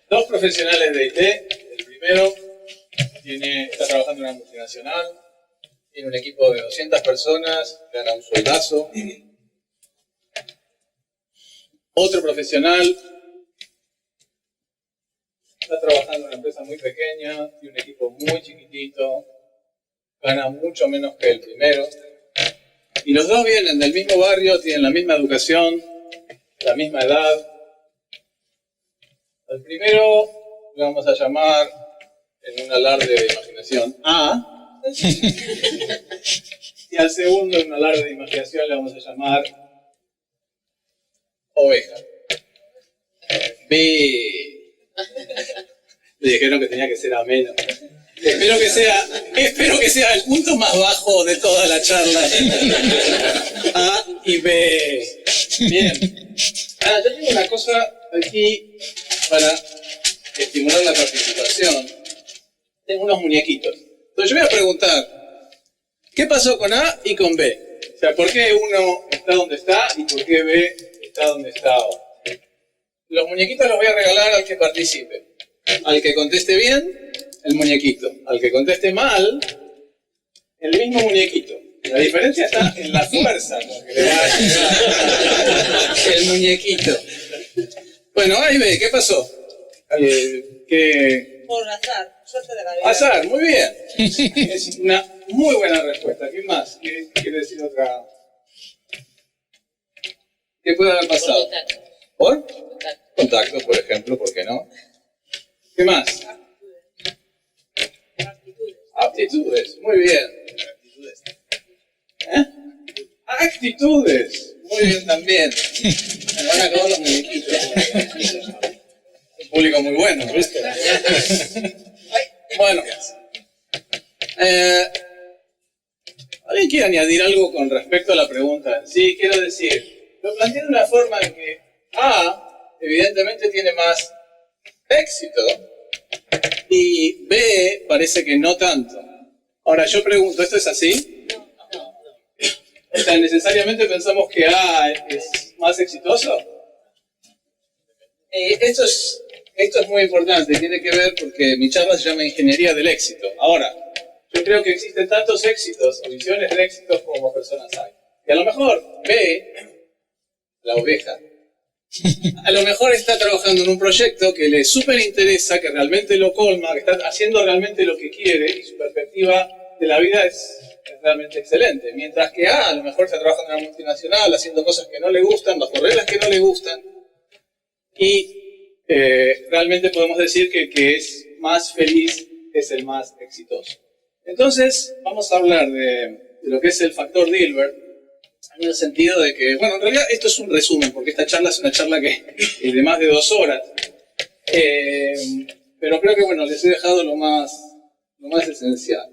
Dos profesionales de IT. El primero está trabajando en una multinacional, tiene un equipo de 200 personas, gana un sueldazo. Otro profesional está trabajando en una empresa muy pequeña, tiene un equipo muy chiquitito, gana mucho menos que el primero. Y los dos vienen del mismo barrio, tienen la misma educación, la misma edad. Al primero le vamos a llamar, en un alarde de imaginación, A. Y al segundo, en un alarde de imaginación, le vamos a llamar Oveja. B. Le dijeron que tenía que ser ameno. Espero que sea el punto más bajo de toda la charla. A y B. Bien. Yo tengo una cosa aquí para estimular la participación. Tengo unos muñequitos. Entonces yo voy a preguntar, ¿qué pasó con A y con B? O sea, ¿por qué uno está donde está y por qué B está donde está ahora? Los muñequitos los voy a regalar al que participe. Al que conteste bien, el muñequito. Al que conteste mal, el mismo muñequito. La diferencia está en la fuerza con que le va a llegar el muñequito. Bueno, ahí ve, ¿qué pasó? Por azar, suerte de la vida. Azar, muy bien. Es una muy buena respuesta. ¿Qué más? ¿Quiere decir otra? ¿Qué puede haber pasado? ¿Por? Contacto, por ejemplo, ¿por qué no? ¿Qué más? Aptitudes, muy bien. Actitudes, muy bien también. Me van a acabar los muñequitos. Un público muy bueno, ¿viste? Bueno. ¿Alguien quiere añadir algo con respecto a la pregunta? Sí, quiero decir, lo planteé de una forma en que A, evidentemente, tiene más éxito y B parece que no tanto. Ahora yo pregunto, ¿esto es así? No. O sea, ¿necesariamente pensamos que A es más exitoso? Esto es muy importante, tiene que ver porque mi charla se llama Ingeniería del Éxito. Ahora, yo creo que existen tantos éxitos o visiones de éxitos como personas hay. Y a lo mejor B, la oveja, a lo mejor está trabajando en un proyecto que le súper interesa, que realmente lo colma, que está haciendo realmente lo que quiere y su perspectiva de la vida es realmente excelente. Mientras que A lo mejor está trabajando en una multinacional, haciendo cosas que no le gustan, bajo reglas que no le gustan, y realmente podemos decir que el que es más feliz es el más exitoso. Entonces, vamos a hablar de lo que es el factor Dilbert, en el sentido de que, bueno, en realidad esto es un resumen, porque esta charla es una charla que es de más de 2 horas. Pero creo que, bueno, les he dejado lo más esencial.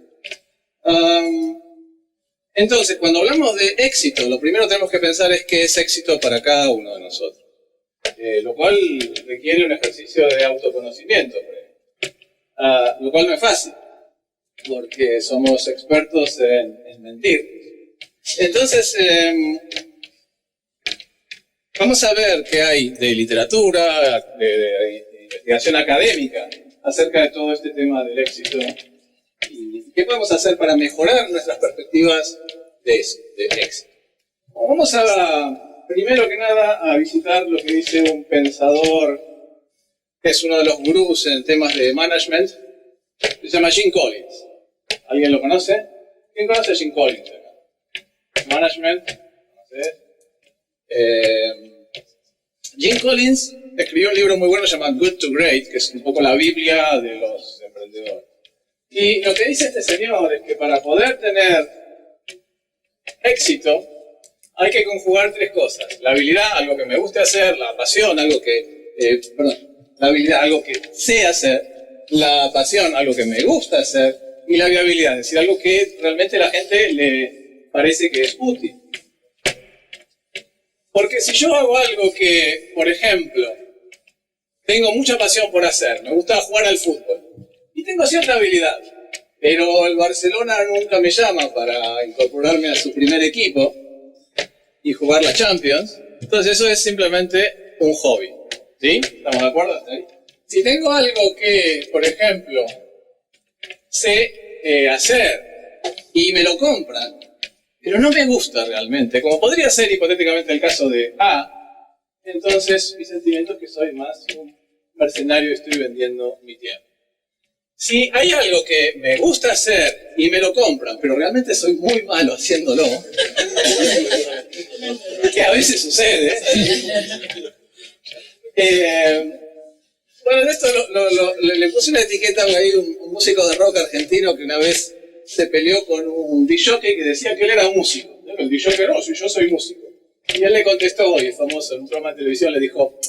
Entonces, cuando hablamos de éxito, lo primero que tenemos que pensar es qué es éxito para cada uno de nosotros. Lo cual requiere un ejercicio de autoconocimiento, lo cual no es fácil, porque somos expertos en mentir. Entonces, vamos a ver qué hay de literatura, de investigación académica acerca de todo este tema del éxito y qué podemos hacer para mejorar nuestras perspectivas de éxito. Vamos a, primero que nada, a visitar lo que dice un pensador que es uno de los gurús en temas de management, se llama Jim Collins. ¿Alguien lo conoce? ¿Quién conoce a Jim Collins? Management, Jim Collins escribió un libro muy bueno llamado Good to Great, que es un poco la Biblia de los emprendedores. Y lo que dice este señor es que para poder tener éxito hay que conjugar 3 cosas: la habilidad, algo que me guste hacer; la pasión, algo que la habilidad, algo que sé hacer; la pasión, algo que me gusta hacer; y la viabilidad, es decir, algo que realmente la gente le parece que es útil. Porque si yo hago algo que, por ejemplo, tengo mucha pasión por hacer, me gusta jugar al fútbol, y tengo cierta habilidad, pero el Barcelona nunca me llama para incorporarme a su primer equipo y jugar la Champions, entonces eso es simplemente un hobby. ¿Sí? ¿Estamos de acuerdo hasta ahí? Si tengo algo que, por ejemplo, sé hacer y me lo compran, pero no me gusta realmente, como podría ser hipotéticamente el caso de A, entonces mi sentimiento es que soy más un mercenario y estoy vendiendo mi tiempo. Si hay algo que me gusta hacer y me lo compran, pero realmente soy muy malo haciéndolo, que a veces sucede, bueno, esto le puse una etiqueta ahí a un músico de rock argentino que una vez se peleó con un disjockey que decía que él era músico. El disjockey no, yo soy músico. Y él le contestó, hoy famoso en un programa de televisión, le dijo,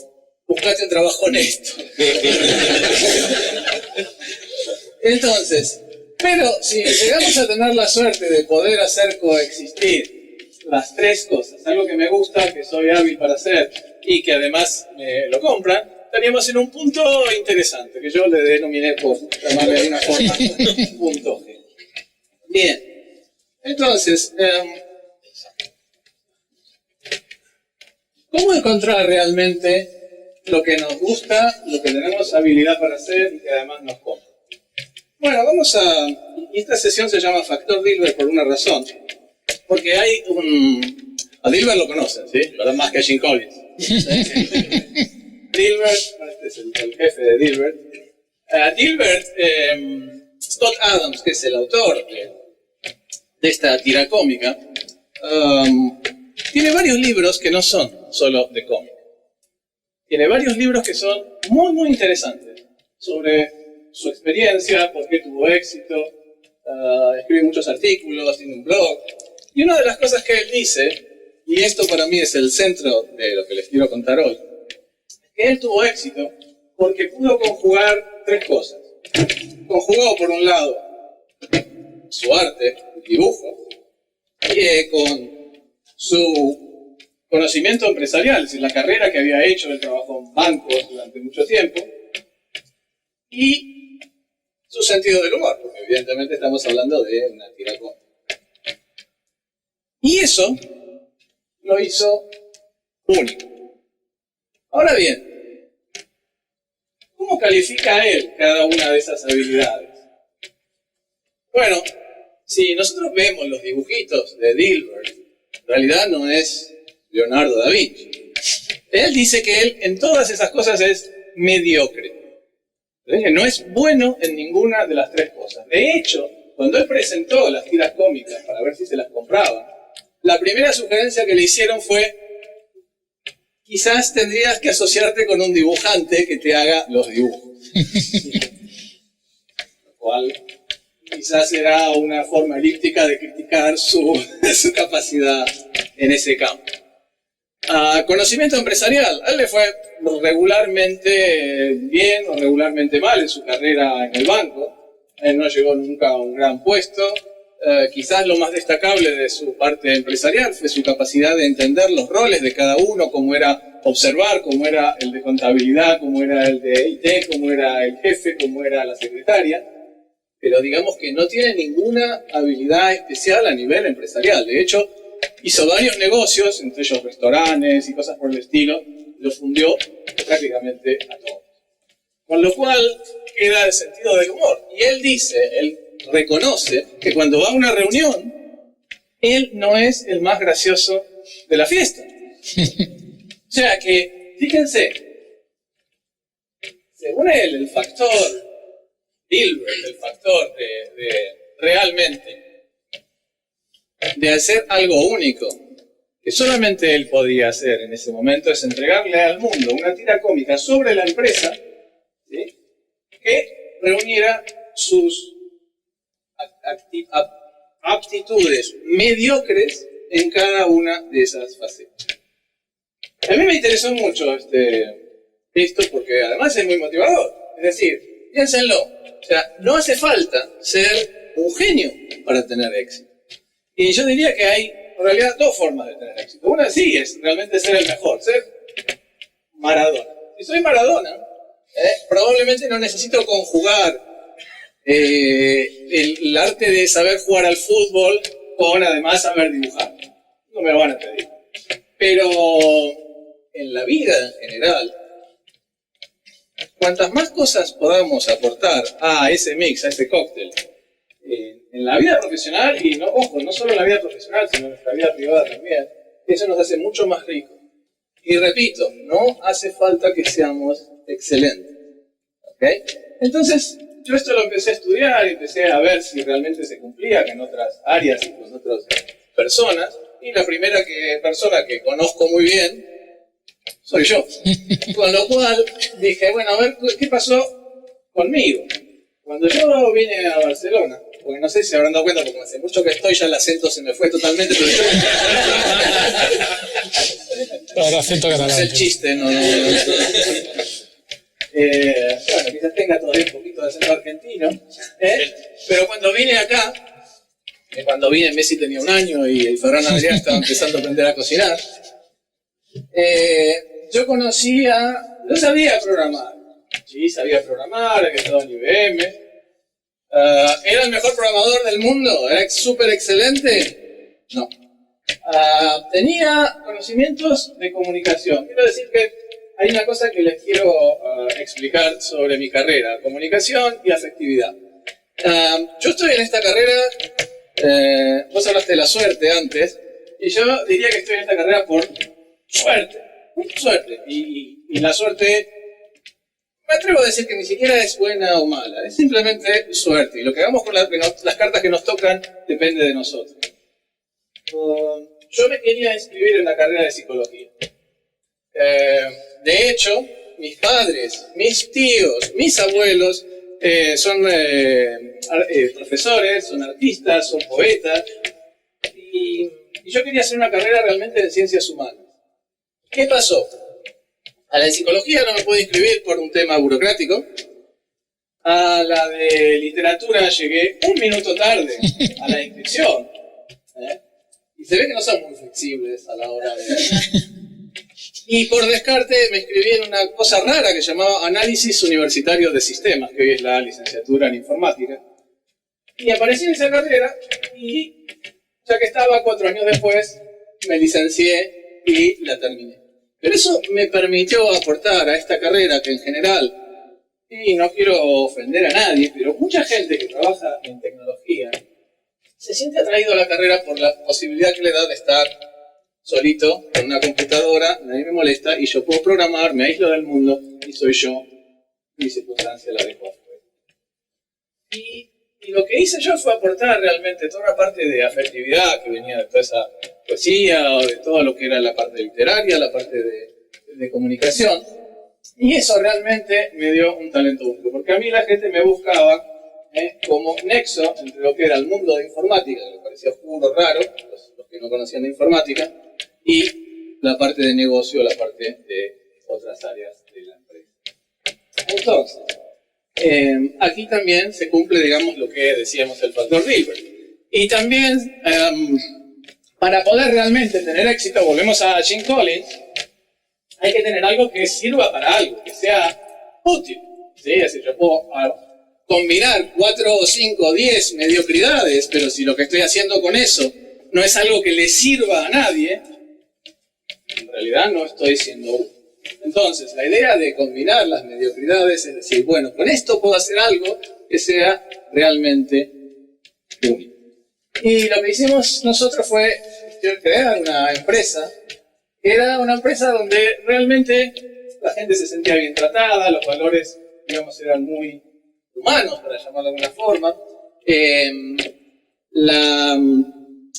buscate un trabajo honesto. Entonces, pero si llegamos a tener la suerte de poder hacer coexistir las tres cosas, algo que me gusta, que soy hábil para hacer y que además me lo compran, estaríamos en un punto interesante, que yo le denominé por llamarle de alguna forma punto G. Bien, entonces, ¿cómo encontrar realmente lo que nos gusta, lo que tenemos habilidad para hacer y que además nos compra? Bueno, vamos a... Esta sesión se llama Factor Dilbert por una razón, porque hay un... A Dilbert lo conocen, ¿sí? ¿Verdad? Más que a Jim Collins. Dilbert, este es el jefe de Dilbert. Dilbert, Scott Adams, que es el autor de esta tira cómica, tiene varios libros que no son solo de cómic. Tiene varios libros que son muy, muy interesantes sobre su experiencia, por qué tuvo éxito, escribe muchos artículos, tiene un blog. Y una de las cosas que él dice, y esto para mí es el centro de lo que les quiero contar hoy, es que él tuvo éxito porque pudo conjugar tres cosas. Conjugó, por un lado, su arte, el dibujo, con su conocimiento empresarial, es decir, la carrera que había hecho, él trabajó en bancos durante mucho tiempo, y su sentido del humor, porque evidentemente estamos hablando de una tira cómica. Y eso lo hizo único. Ahora bien, ¿cómo califica él cada una de esas habilidades? Bueno, si nosotros vemos los dibujitos de Dilbert, en realidad no es Leonardo da Vinci. Él dice que él en todas esas cosas es mediocre. Que no es bueno en ninguna de las tres cosas. De hecho, cuando él presentó las tiras cómicas para ver si se las compraban, la primera sugerencia que le hicieron fue: quizás tendrías que asociarte con un dibujante que te haga los dibujos. Lo cual quizás era una forma elíptica de criticar su capacidad en ese campo. Conocimiento empresarial. A él le fue regularmente bien o regularmente mal en su carrera en el banco. Él no llegó nunca a un gran puesto. Quizás lo más destacable de su parte empresarial fue su capacidad de entender los roles de cada uno, cómo era observar, cómo era el de contabilidad, cómo era el de IT, cómo era el jefe, cómo era la secretaria. Pero digamos que no tiene ninguna habilidad especial a nivel empresarial. De hecho, hizo varios negocios, entre ellos restaurantes y cosas por el estilo, los fundió prácticamente a todos. Con lo cual queda el sentido del humor. Y él dice, él reconoce que cuando va a una reunión, él no es el más gracioso de la fiesta. O sea que, fíjense, según él, el factor Dilbert, el factor de realmente de hacer algo único que solamente él podía hacer en ese momento es entregarle al mundo una tira cómica sobre la empresa, ¿sí?, que reuniera sus aptitudes mediocres en cada una de esas facetas. A mí me interesó mucho esto porque además es muy motivador. Es decir, piénsenlo, o sea, no hace falta ser un genio para tener éxito. Y yo diría que hay en realidad dos formas de tener éxito. Una sí es realmente ser el mejor, ser Maradona. Si soy Maradona, probablemente no necesito conjugar el arte de saber jugar al fútbol con además saber dibujar. No me lo van a pedir. Pero en la vida en general, cuantas más cosas podamos aportar a ese mix, a ese cóctel, en la vida profesional, y no, ojo, no solo en la vida profesional, sino en nuestra vida privada también, eso nos hace mucho más ricos. Y repito, no hace falta que seamos excelentes. ¿Okay? Entonces, yo esto lo empecé a estudiar y empecé a ver si realmente se cumplía en otras áreas y con otras personas. Y la primera persona que conozco muy bien soy yo. Con lo cual dije, bueno, a ver, ¿qué pasó conmigo? Cuando yo vine a Barcelona, porque no sé si se habrán dado cuenta, porque hace mucho que estoy, ya el acento se me fue totalmente, pero yo... El acento catalán. Es el chiste, no. Bueno, quizás tenga todavía un poquito de acento argentino, pero cuando vine acá, cuando vine Messi tenía 1 año y Ferran Adrià estaba empezando a aprender a cocinar, yo no sabía programar. Sí, sabía programar, había estado en IBM. ¿Era el mejor programador del mundo? ¿Era súper excelente? No. Tenía conocimientos de comunicación. Quiero decir que hay una cosa que les quiero explicar sobre mi carrera: comunicación y afectividad. Yo estoy en esta carrera, vos hablaste de la suerte antes, y yo diría que estoy en esta carrera por suerte. Suerte. Y la suerte, me atrevo a decir que ni siquiera es buena o mala, es simplemente suerte. Y lo que hagamos con las cartas que nos tocan depende de nosotros. Yo me quería inscribir en la carrera de psicología. De hecho, mis padres, mis tíos, mis abuelos son profesores, son artistas, son poetas. Y yo quería hacer una carrera realmente de ciencias humanas. ¿Qué pasó? A la de psicología no me pude inscribir por un tema burocrático. A la de literatura llegué 1 minuto tarde a la inscripción. Y se ve que no son muy flexibles a la hora de... Y por descarte me inscribí en una cosa rara que se llamaba Análisis Universitario de Sistemas, que hoy es la licenciatura en informática. Y aparecí en esa carrera y, ya que estaba 4 años después, me licencié y la terminé. Pero eso me permitió aportar a esta carrera que en general, y no quiero ofender a nadie, pero mucha gente que trabaja en tecnología se siente atraído a la carrera por la posibilidad que le da de estar solito con una computadora, nadie me molesta y yo puedo programar, me aíslo del mundo y soy yo, mi circunstancia la dejo afuera. Y lo que hice yo fue aportar realmente toda una parte de afectividad que venía de toda esa poesía o de todo lo que era la parte literaria, la parte de comunicación. Y eso realmente me dio un talento único, porque a mí la gente me buscaba como nexo entre lo que era el mundo de informática, que me parecía oscuro, raro, los que no conocían de informática, y la parte de negocio, la parte de otras áreas de la empresa. Entonces, aquí también se cumple, digamos, lo que decíamos, el factor Dilbert. Y también, para poder realmente tener éxito, volvemos a Jim Collins, hay que tener algo que sirva para algo, que sea útil. ¿Sí? Es decir, yo puedo combinar 4 o 5 o 10 mediocridades, pero si lo que estoy haciendo con eso no es algo que le sirva a nadie, en realidad no estoy siendo útil. Entonces, la idea de combinar las mediocridades es decir, bueno, con esto puedo hacer algo que sea realmente único. Y lo que hicimos nosotros fue crear una empresa, que era una empresa donde realmente la gente se sentía bien tratada, los valores, digamos, eran muy humanos, para llamarlo de alguna forma.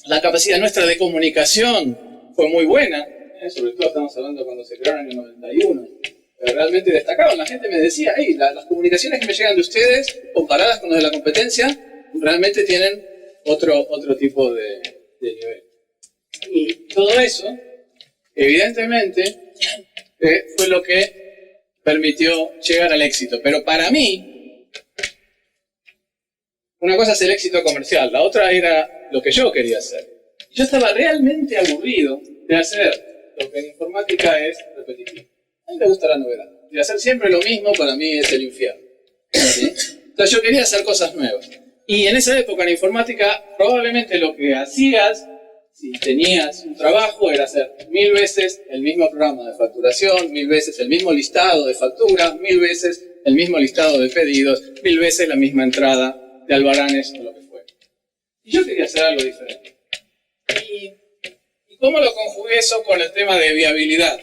La capacidad nuestra de comunicación fue muy buena. Sobre todo estamos hablando cuando se crearon en el 91, realmente destacaban. La gente me decía, hey, las comunicaciones que me llegan de ustedes, comparadas con las de la competencia, realmente tienen otro tipo de nivel. Y todo eso, evidentemente, fue lo que permitió llegar al éxito. Pero para mí, una cosa es el éxito comercial, la otra era lo que yo quería hacer. Yo estaba realmente aburrido de hacer lo que en informática es repetitivo. A mí me gusta la novedad. De hacer siempre lo mismo para mí es el infierno. ¿Sí? Entonces yo quería hacer cosas nuevas. Y en esa época en informática probablemente lo que hacías, si tenías un trabajo, era hacer 1000 veces el mismo programa de facturación, 1000 veces el mismo listado de facturas, 1000 veces el mismo listado de pedidos, 1000 veces la misma entrada de albaranes o lo que fuera. Y yo quería hacer algo diferente. ¿Y cómo lo conjugué eso con el tema de viabilidad?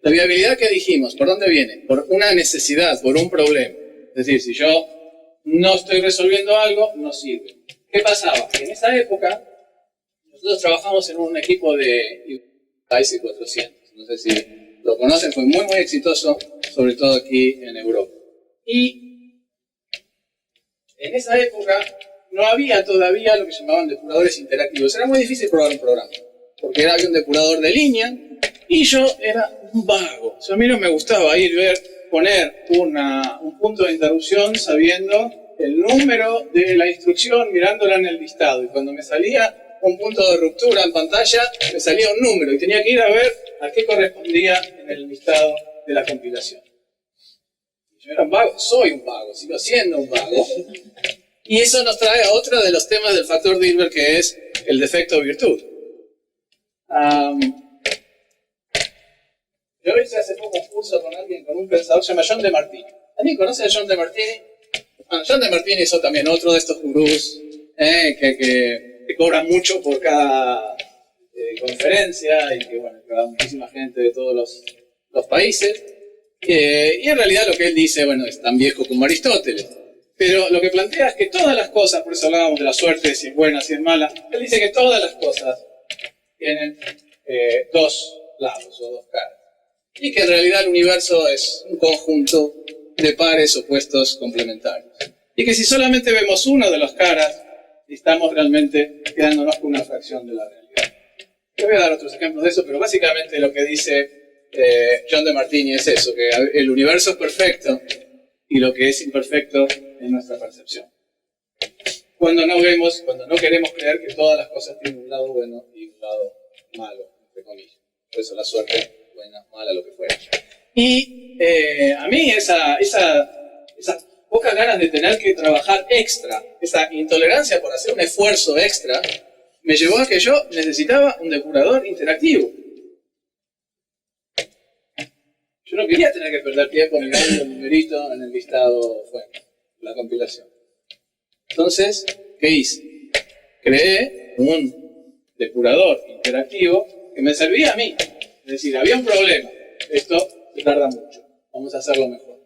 La viabilidad que dijimos, ¿por dónde viene? Por una necesidad, por un problema. Es decir, si yo no estoy resolviendo algo, no sirve. ¿Qué pasaba? En esa época, nosotros trabajamos en un equipo de IC 400. No sé si lo conocen, fue muy, muy exitoso, sobre todo aquí en Europa. Y en esa época no había todavía lo que llamaban depuradores interactivos. Era muy difícil probar un programa, porque había un depurador de línea y yo era un vago. O sea, a mí no me gustaba poner un punto de interrupción sabiendo el número de la instrucción mirándola en el listado. Y cuando me salía un punto de ruptura en pantalla, me salía un número y tenía que ir a ver a qué correspondía en el listado de la compilación. Yo era un vago, soy un vago, sigo siendo un vago. Y eso nos trae a otro de los temas del factor Dilbert, que es el defecto virtud. Yo hice hace poco un curso con un pensador que se llama John de Martini. ¿Alguien conoce a John de Martini? Bueno, John de Martini es también otro de estos gurús que cobran mucho por cada conferencia y que bueno, que va muchísima gente de todos los países. Y en realidad lo que él dice, bueno, es tan viejo como Aristóteles. Pero lo que plantea es que todas las cosas, por eso hablábamos de la suerte, si es buena, si es mala, él dice que todas las cosas tienen dos lados o dos caras. Y que en realidad el universo es un conjunto de pares opuestos complementarios. Y que si solamente vemos una de las caras, estamos realmente quedándonos con una fracción de la realidad. Te voy a dar otros ejemplos de eso, pero básicamente lo que dice John de Martini es eso, que el universo es perfecto y lo que es imperfecto es nuestra percepción. Cuando no queremos creer que todas las cosas tienen un lado bueno y un lado malo, entre comillas. Por eso la suerte, buena, mala, lo que fuera. Y a mí esas pocas ganas de tener que trabajar extra, esa intolerancia por hacer un esfuerzo extra, me llevó a que yo necesitaba un depurador interactivo. Yo no quería tener que perder tiempo mirando el numerito en el listado fuente, la compilación. Entonces, ¿qué hice? Creé un depurador interactivo que me servía a mí. Es decir, había un problema. Esto se tarda mucho. Vamos a hacerlo mejor.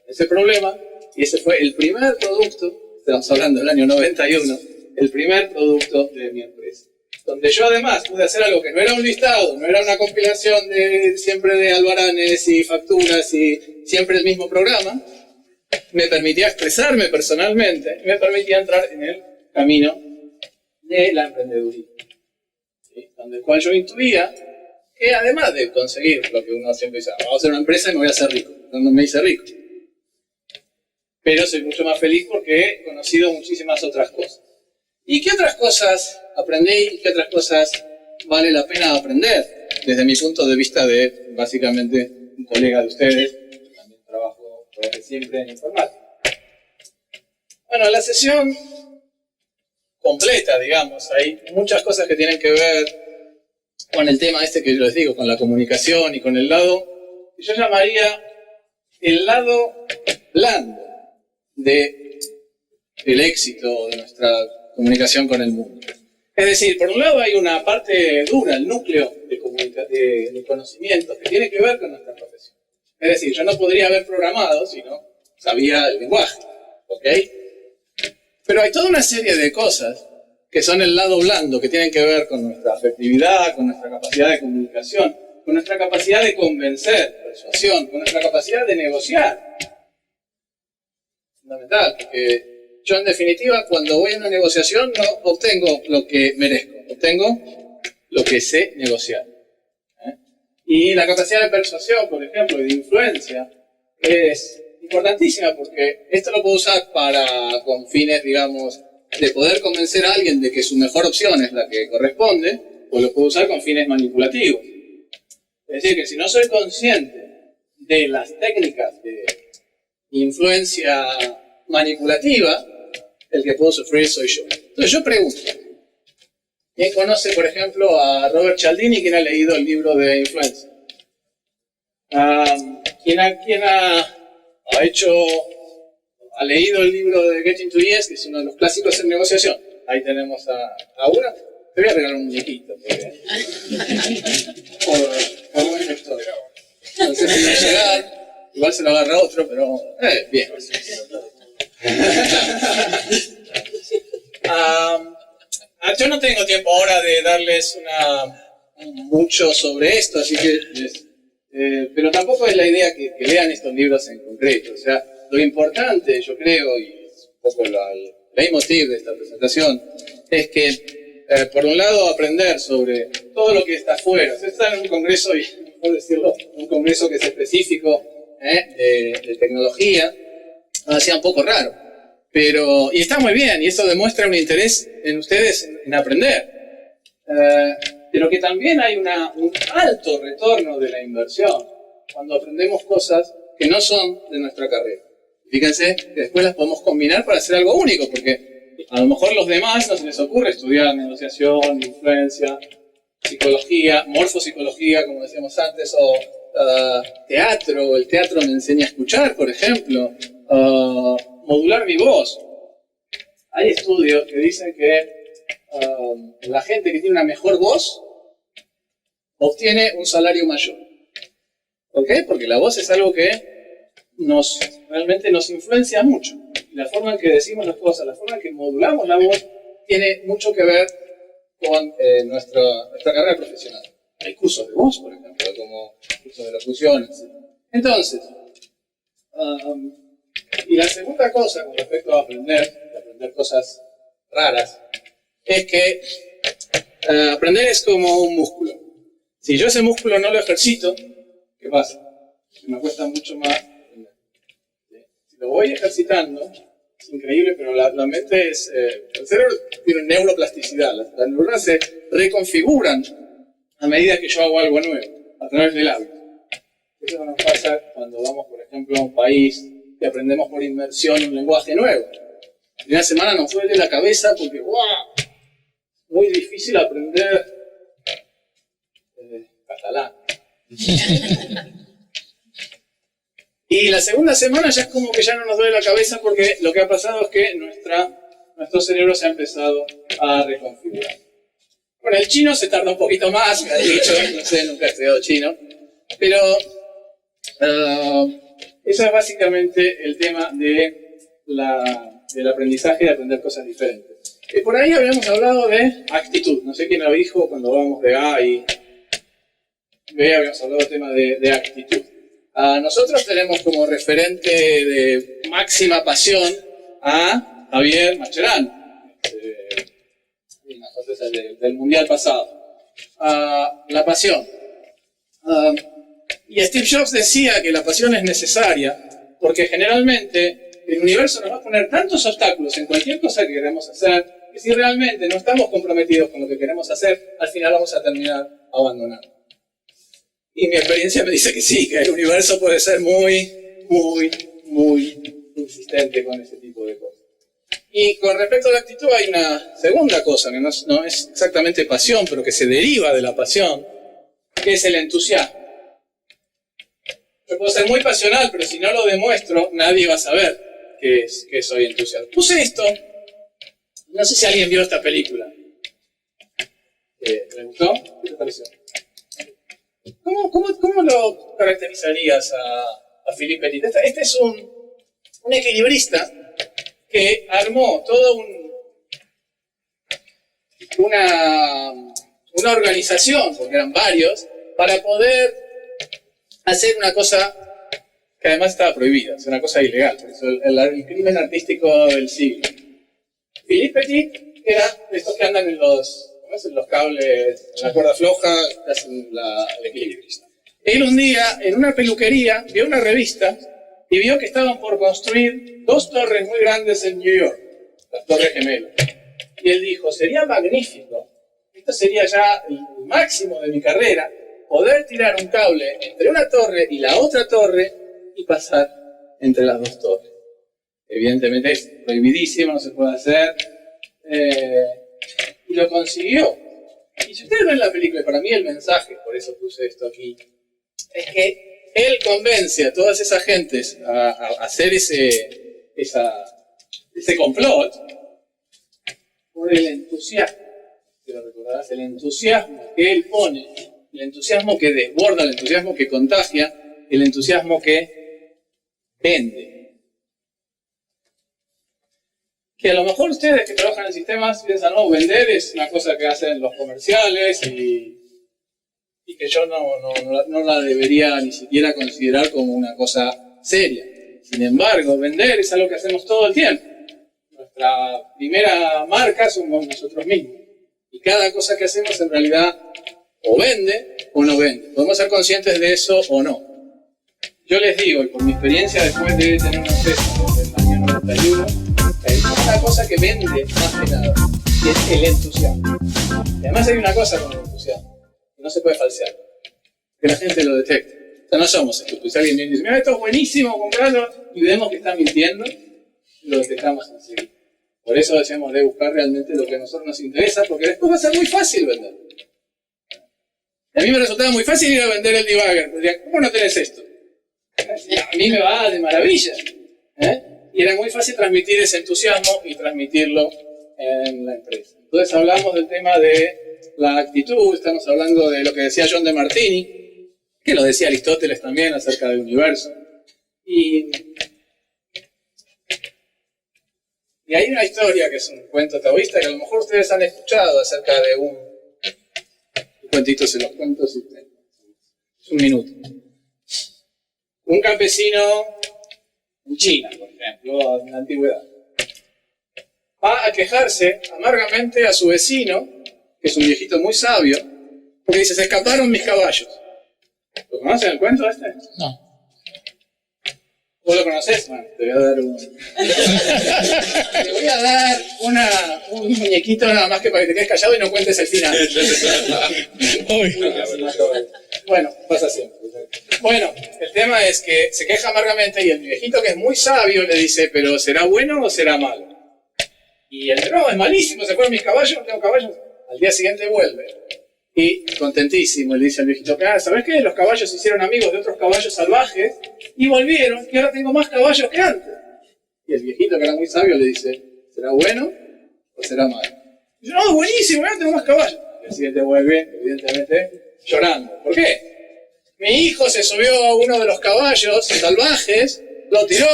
Ese problema, y ese fue el primer producto, estamos hablando del año 91, el primer producto de mi empresa. Donde yo además pude hacer algo que no era un listado, no era una compilación siempre de albaranes y facturas y siempre el mismo programa, me permitía expresarme personalmente, me permitía entrar en el camino de la emprendeduría. ¿Sí? Donde el cual yo intuía que además de conseguir lo que uno siempre dice, vamos a hacer una empresa y me voy a hacer rico. No me hice rico. Pero soy mucho más feliz porque he conocido muchísimas otras cosas. ¿Y qué otras cosas aprendí y qué otras cosas vale la pena aprender? Desde mi punto de vista de, básicamente, un colega de ustedes, que también trabajo siempre en informática. Bueno, la sesión completa, digamos, hay muchas cosas que tienen que ver con el tema este que yo les digo, con la comunicación y con el lado que yo llamaría el lado blando del éxito de nuestra comunicación con el mundo. Es decir, por un lado hay una parte dura, el núcleo de conocimiento que tiene que ver con nuestra profesión. Es decir, yo no podría haber programado si no sabía el lenguaje, ¿ok? Pero hay toda una serie de cosas que son el lado blando, que tienen que ver con nuestra afectividad, con nuestra capacidad de comunicación, con nuestra capacidad de convencer, persuasión, con nuestra capacidad de negociar. Fundamental, porque yo en definitiva cuando voy a una negociación no obtengo lo que merezco, obtengo lo que sé negociar. Y la capacidad de persuasión, por ejemplo, y de influencia es importantísima porque esto lo puedo usar con fines, digamos, de poder convencer a alguien de que su mejor opción es la que corresponde, pues lo puedo usar con fines manipulativos. Es decir, que si no soy consciente de las técnicas de influencia manipulativa, el que puedo sufrir soy yo. Entonces yo pregunto, ¿quién conoce, por ejemplo, a Robert Cialdini? ¿Quién ha leído el libro de Influencia? ¿Quién ha leído el libro de Getting to Yes, que es uno de los clásicos en negociación? Ahí tenemos a una. Te voy a regalar un muñequito. Por buen lector. No sé si va a llegar. Igual se lo agarra otro, pero... bien. Yo no tengo tiempo ahora de darles mucho sobre esto, así que... pero tampoco es la idea que lean estos libros en concreto. O sea, lo importante, yo creo, y es un poco el leitmotiv de esta presentación, es que, por un lado, aprender sobre todo lo que está afuera. Usted está en un congreso, y mejor decirlo, un congreso que es específico de tecnología, hacía un poco raro. Y está muy bien, y eso demuestra un interés en ustedes en aprender. Pero que también hay un alto retorno de la inversión cuando aprendemos cosas que no son de nuestra carrera. Fíjense que después las podemos combinar para hacer algo único, porque a lo mejor los demás no se les ocurre estudiar negociación, influencia, psicología, morfopsicología, como decíamos antes, o teatro. El teatro me enseña a escuchar, por ejemplo, modular mi voz. Hay estudios que dicen que la gente que tiene una mejor voz obtiene un salario mayor. ¿Por qué? Porque la voz es algo que realmente nos influencia mucho. Y la forma en que decimos las cosas, la forma en que modulamos la voz, tiene mucho que ver con nuestra carrera profesional. Hay cursos de voz, por ejemplo, como cursos de locución, etc. Entonces, y la segunda cosa con respecto a aprender cosas raras, es que aprender es como un músculo. Si yo ese músculo no lo ejercito, ¿qué pasa? Me cuesta mucho más aprender. Si lo voy ejercitando, es increíble, pero la mente es... el cerebro tiene neuroplasticidad. Las neuronas se reconfiguran a medida que yo hago algo nuevo, a través del hábito. Eso nos pasa cuando vamos, por ejemplo, a un país y aprendemos por inmersión un lenguaje nuevo. La primera semana nos duele la cabeza porque ¡wow! Muy difícil aprender catalán. Y la segunda semana ya es como que ya no nos duele la cabeza porque lo que ha pasado es que nuestro cerebro se ha empezado a reconfigurar. Bueno, el chino se tarda un poquito más, me ha dicho, no sé, nunca he estudiado chino, pero eso es básicamente el tema del aprendizaje, de aprender cosas diferentes. Y por ahí habíamos hablado de actitud. No sé quién lo dijo cuando hablábamos de A y B, habíamos hablado del tema de actitud. Nosotros tenemos como referente de máxima pasión a Javier Mascherano, del mundial pasado. La pasión. Y Steve Jobs decía que la pasión es necesaria porque generalmente el universo nos va a poner tantos obstáculos en cualquier cosa que queremos hacer que si realmente no estamos comprometidos con lo que queremos hacer, al final vamos a terminar abandonando. Y mi experiencia me dice que sí, que el universo puede ser muy, muy, muy insistente con ese tipo de cosas. Y con respecto a la actitud hay una segunda cosa, que no es exactamente pasión, pero que se deriva de la pasión, que es el entusiasmo. Yo puedo ser muy pasional, pero si no lo demuestro, nadie va a saber que soy entusiasta. Puse esto, no sé si alguien vio esta película. ¿Le gustó? ¿Qué te pareció? ¿Cómo lo caracterizarías a Philippe Petit? Este es un equilibrista que armó toda una organización, porque eran varios, para poder hacer una cosa que además estaba prohibida, es una cosa ilegal, por eso el crimen artístico del siglo. Philippe Petit era de estos que andan en los cables, en la cuerda floja, que hacen el equilibrista. Él un día, en una peluquería, vio una revista y vio que estaban por construir 2 torres muy grandes en New York. las Torres Gemelas. Y él dijo, sería magnífico, esto sería ya el máximo de mi carrera, poder tirar un cable entre una torre y la otra torre y pasar entre las dos torres. Evidentemente es prohibidísimo, no se puede hacer, y lo consiguió. Y si ustedes ven la película, y para mí el mensaje, por eso puse esto aquí, es que él convence a todas esas gentes a hacer ese complot por el entusiasmo. Si lo recordarás, el entusiasmo que él pone, el entusiasmo que desborda, el entusiasmo que contagia, el entusiasmo que vende. Que a lo mejor ustedes que trabajan en sistemas piensan, no, vender es una cosa que hacen los comerciales y que yo no la debería ni siquiera considerar como una cosa seria. Sin embargo, vender es algo que hacemos todo el tiempo. Nuestra primera marca somos nosotros mismos. Y cada cosa que hacemos en realidad o vende o no vende. Podemos ser conscientes de eso o no. Yo les digo, y por mi experiencia después de tener una empresa desde el año 91, hay una cosa que vende más que nada, y es el entusiasmo. Y además hay una cosa con el entusiasmo, que no se puede falsear, que la gente lo detecta. O sea, no somos estúpidos. Si alguien viene y dice, mira, esto es buenísimo, comprarlo, y vemos que está mintiendo, lo detectamos enseguida. Por eso decíamos de buscar realmente lo que a nosotros nos interesa, porque después va a ser muy fácil vender. A mí me resultaba muy fácil ir a vender el debugger. Diría, ¿cómo no tenés esto? A mí me va de maravilla. Y era muy fácil transmitir ese entusiasmo y transmitirlo en la empresa. Entonces hablamos del tema de la actitud, estamos hablando de lo que decía John de Martini, que lo decía Aristóteles también acerca del universo. Y hay una historia que es un cuento taoísta que a lo mejor ustedes han escuchado acerca de un cuentito, se los cuento si es un minuto. Un campesino en China, por ejemplo, en la antigüedad, va a quejarse amargamente a su vecino, que es un viejito muy sabio, porque dice, se escaparon mis caballos. ¿Lo conocen el cuento este? No. ¿Vos lo conocés? Bueno, te voy a dar un muñequito nada más que para que te quedes callado y no cuentes el final. Bueno, pasa siempre. Bueno, el tema es que se queja amargamente y el viejito, que es muy sabio, le dice, pero ¿será bueno o será malo? Y él dice, no, es malísimo, se fueron mis caballos, no tengo caballos. Al día siguiente vuelve y contentísimo le dice al viejito, ¿sabés qué? Los caballos se hicieron amigos de otros caballos salvajes y volvieron, y ahora tengo más caballos que antes. Y el viejito, que era muy sabio, le dice, ¿será bueno o será malo? Y dice, no, es buenísimo, ahora tengo más caballos. Y al siguiente vuelve, evidentemente, llorando. ¿Por qué? Mi hijo se subió a uno de los caballos salvajes, lo tiró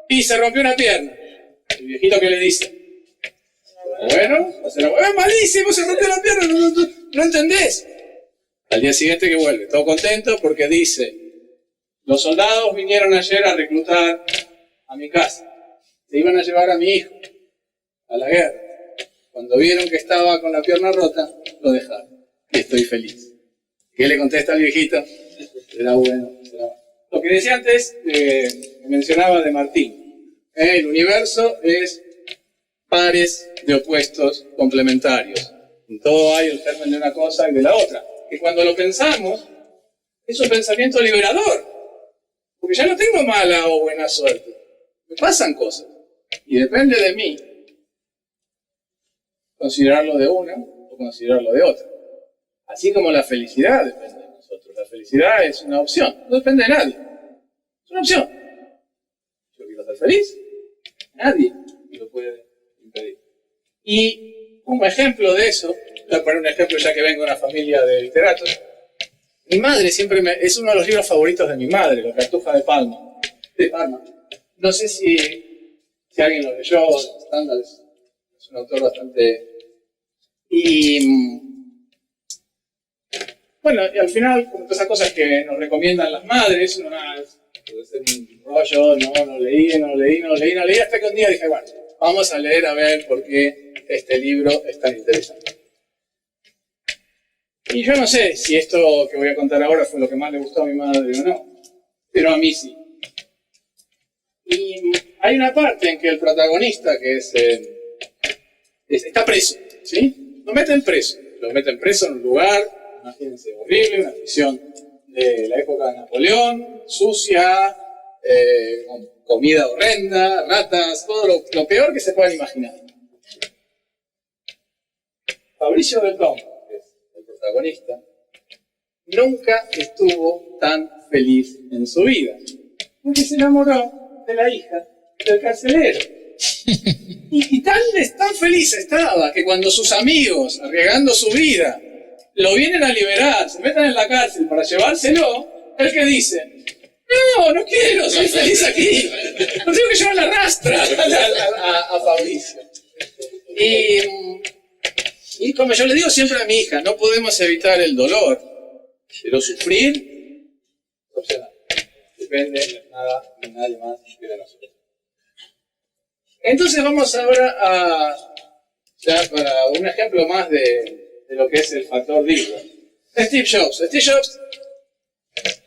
y se rompió una pierna. El viejito, ¿qué le dice? Bueno, es malísimo, se rompió la pierna, no entendés. Al día siguiente que vuelve, todo contento porque dice, los soldados vinieron ayer a reclutar a mi casa, se iban a llevar a mi hijo a la guerra. Cuando vieron que estaba con la pierna rota, lo dejaron. Y estoy feliz. ¿Qué le contesta al viejito? Será bueno, será malo. Lo que decía antes, que mencionaba de Martín, el universo es pares de opuestos complementarios. En todo hay el germen de una cosa y de la otra. Que cuando lo pensamos, es un pensamiento liberador. Porque ya no tengo mala o buena suerte. Me pasan cosas. Y depende de mí considerarlo de una o considerarlo de otra. Así como la felicidad depende de nosotros. La felicidad es una opción. No depende de nadie. Es una opción. Yo quiero ser feliz. Nadie me lo puede impedir. Y como ejemplo de eso, voy a poner un ejemplo ya que vengo de una familia de literatos. Mi madre siempre es uno de los libros favoritos de mi madre, La Cartuja de Parma. No sé si alguien lo leyó, Stendhal es un autor bastante... Y bueno, y al final, como todas esas cosas que nos recomiendan las madres, uno puede ser un rollo, no leí, hasta que un día dije, bueno, vamos a leer a ver por qué este libro es tan interesante. Y yo no sé si esto que voy a contar ahora fue lo que más le gustó a mi madre o no, pero a mí sí. Y hay una parte en que el protagonista, que es está preso, ¿sí? Lo meten preso en un lugar, imagínense, horrible, una prisión de la época de Napoleón, sucia, con comida horrenda, ratas, todo lo peor que se puedan imaginar. Fabricio Beltrán, que es el protagonista, nunca estuvo tan feliz en su vida, porque se enamoró de la hija del carcelero. Y tan feliz estaba que cuando sus amigos, arriesgando su vida, lo vienen a liberar, se metan en la cárcel para llevárselo, el que dice: no quiero, soy feliz aquí, no tengo que llevar la rastra a Fabricio. Y como yo le digo siempre a mi hija, no podemos evitar el dolor, pero sufrir es opcional. Depende de nada ni nadie más que de nosotros. Entonces vamos ahora ya para un ejemplo más de lo que es el factor Dilbert. Steve Jobs. Steve Jobs,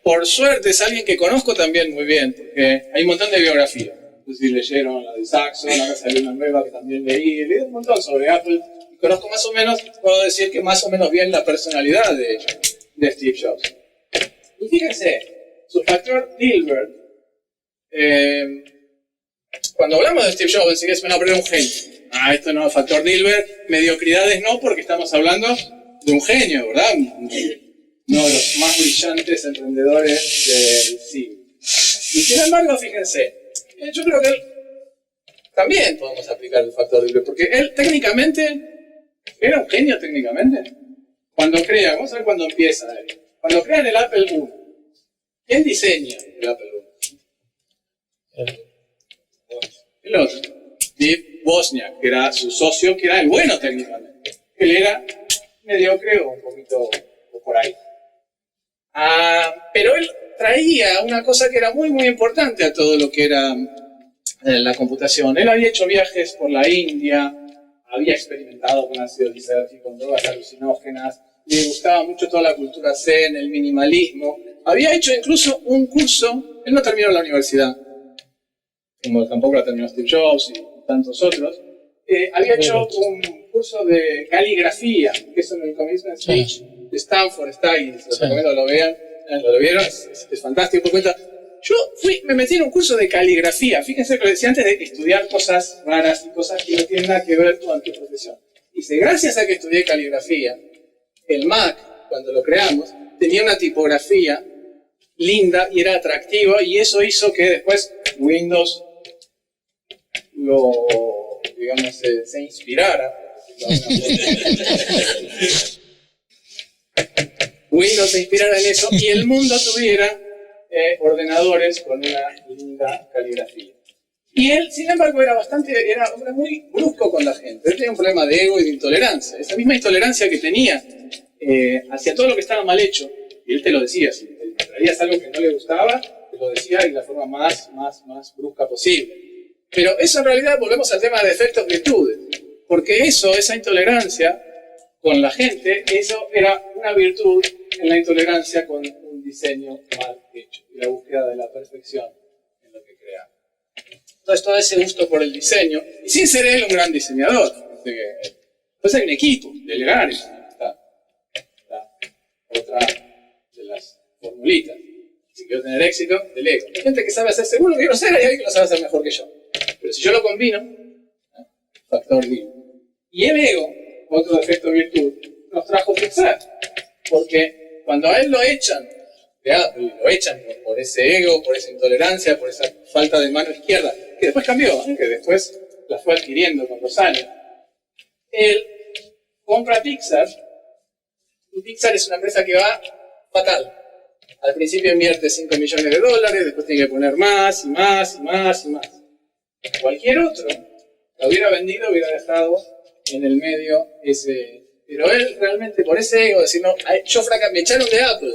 por suerte, es alguien que conozco también muy bien, porque hay un montón de biografías. No sé si leyeron la de Saxon, ahora salió una nueva que también leí un montón sobre Apple. Conozco más o menos, puedo decir que más o menos bien la personalidad de Steve Jobs. Y fíjense, su factor Dilbert, cuando hablamos de Steve Jobs, enseguida se van a poner un genio. Esto no es factor Dilbert, mediocridades no, porque estamos hablando de un genio, ¿verdad? Uno de los más brillantes emprendedores del siglo. Y sin embargo, fíjense, yo creo que él también podemos aplicar el factor Dilbert, porque él técnicamente era un genio técnicamente. Cuando crea, vamos a ver cuándo empieza él. Cuando crean el Apple I, ¿quién diseña el Apple I? El otro, Steve Wozniak, que era su socio, que era el bueno técnicamente. Él era mediocre o un poquito por ahí. Pero él traía una cosa que era muy, muy importante a todo lo que era la computación. Él había hecho viajes por la India, había experimentado con ácido lisérgico, con drogas alucinógenas, le gustaba mucho toda la cultura zen, el minimalismo. Había hecho incluso un curso, él no terminó la universidad, como tampoco la terminó Steve Jobs y tantos otros. Había hecho un curso de caligrafía, que es en el Commencement Speech de Stanford, está ahí, les recomiendo que lo vean. ¿Lo vieron? Es fantástico, por cuenta. Yo me metí en un curso de caligrafía. Fíjense lo que decía antes de estudiar cosas raras y cosas que no tienen nada que ver con tu profesión. Dice, gracias a que estudié caligrafía, el Mac, cuando lo creamos, tenía una tipografía linda y era atractiva, y eso hizo que después Windows se inspirara. Windows se inspirara en eso y el mundo tuviera ordenadores con una linda caligrafía. Y él, sin embargo, era muy brusco con la gente. Él tenía un problema de ego y de intolerancia. Esa misma intolerancia que tenía hacia todo lo que estaba mal hecho, y él te lo decía, si te traías algo que no le gustaba, te lo decía de la forma más brusca posible. Pero eso en realidad, volvemos al tema de defectos virtudes, porque esa intolerancia con la gente, eso era una virtud en la intolerancia con un diseño mal hecho y la búsqueda de la perfección en lo que creaba. Entonces todo ese gusto por el diseño, y sin ser él un gran diseñador, pues hay un equipo, delegar, está otra de las formulitas. Si quiero tener éxito, delego. Hay gente que sabe hacer, seguro que quiero ser, hay alguien que lo sabe hacer mejor que yo. Pero si yo lo combino, factor D. Y el ego, otro defecto de virtud, nos trajo Pixar. Porque cuando a él lo echan de Apple, lo echan por ese ego, por esa intolerancia, por esa falta de mano izquierda, que después cambió, que después la fue adquiriendo con los años, él compra Pixar, y Pixar es una empresa que va fatal. Al principio invierte $5 millones, después tiene que poner más y más y más y más. Cualquier otro lo hubiera vendido, hubiera dejado en el medio ese. Pero él realmente, por ese ego, decir, no, me echaron de Apple,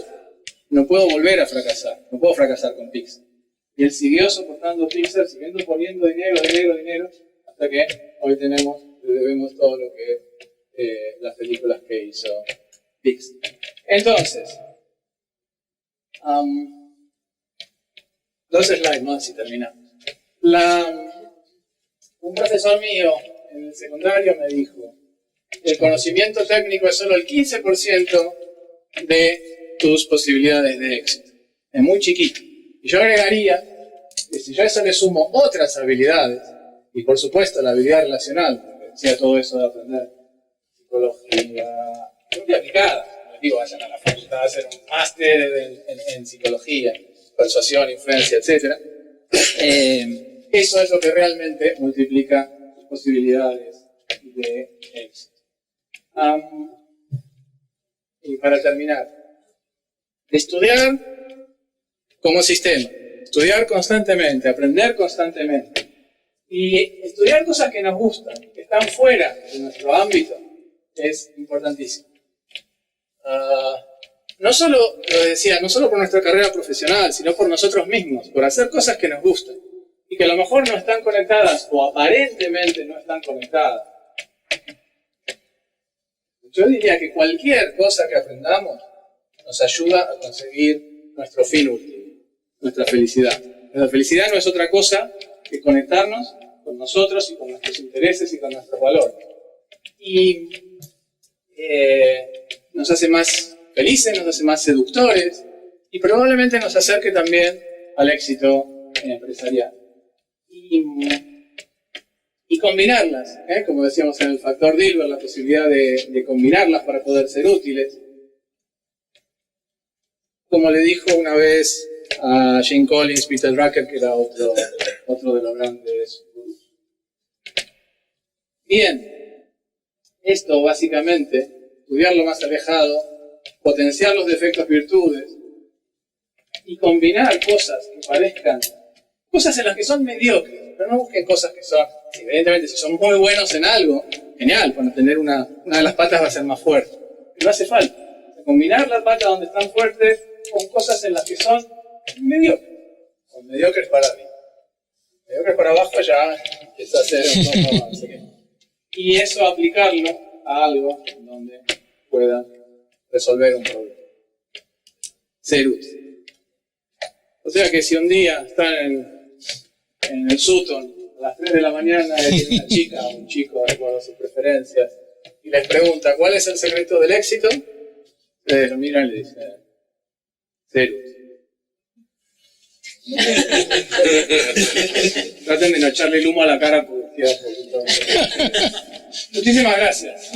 no puedo volver a fracasar, no puedo fracasar con Pixar. Y él siguió soportando Pixar, siguiendo poniendo dinero, hasta que hoy le debemos todo lo que las películas que hizo Pixar. Entonces, dos slides más y terminamos. Un profesor mío en el secundario me dijo, el conocimiento técnico es solo el 15% de tus posibilidades de éxito. Es muy chiquito. Y yo agregaría que si yo a eso le sumo otras habilidades, y por supuesto la habilidad relacional, porque decía todo eso de aprender psicología, muy aplicada. Les digo, vayan a la facultad a hacer un máster en psicología, persuasión, influencia, etc. Eso es lo que realmente multiplica tus posibilidades de éxito. Y para terminar, estudiar como sistema, estudiar constantemente, aprender constantemente y estudiar cosas que nos gustan, que están fuera de nuestro ámbito, es importantísimo. No solo, lo decía, no solo por nuestra carrera profesional, sino por nosotros mismos, por hacer cosas que nos gustan y que a lo mejor no están conectadas o aparentemente no están conectadas. Yo diría que cualquier cosa que aprendamos nos ayuda a conseguir nuestro fin último, nuestra felicidad. Nuestra felicidad no es otra cosa que conectarnos con nosotros y con nuestros intereses y con nuestros valores. Y nos hace más felices, nos hace más seductores y probablemente nos acerque también al éxito empresarial. Y combinarlas, como decíamos en el factor Dilbert, la posibilidad de combinarlas para poder ser útiles. Como le dijo una vez a Jane Collins, Peter Drucker, que era otro de los grandes gurús. Bien, esto básicamente, estudiar lo más alejado, potenciar los defectos virtudes y combinar cosas que parezcan, cosas en las que son mediocres, pero no busquen cosas que son, evidentemente si son muy buenos en algo, genial, para tener una de las patas va a ser más fuerte, pero no hace falta. Combinar las patas donde están fuertes con cosas en las que son mediocres, o mediocres para arriba. Mediocres para abajo ya empieza a ser un poco más. Y eso aplicarlo a algo donde pueda resolver un problema. Ser útil. O sea que si un día están en el Sutton a las 3 de la mañana y hay una chica o un chico, de acuerdo a sus preferencias, y les pregunta ¿cuál es el secreto del éxito? Ustedes lo miran y le dicen ser útil. Traten de no echarle el humo a la cara porque queda poquito. Muchísimas gracias.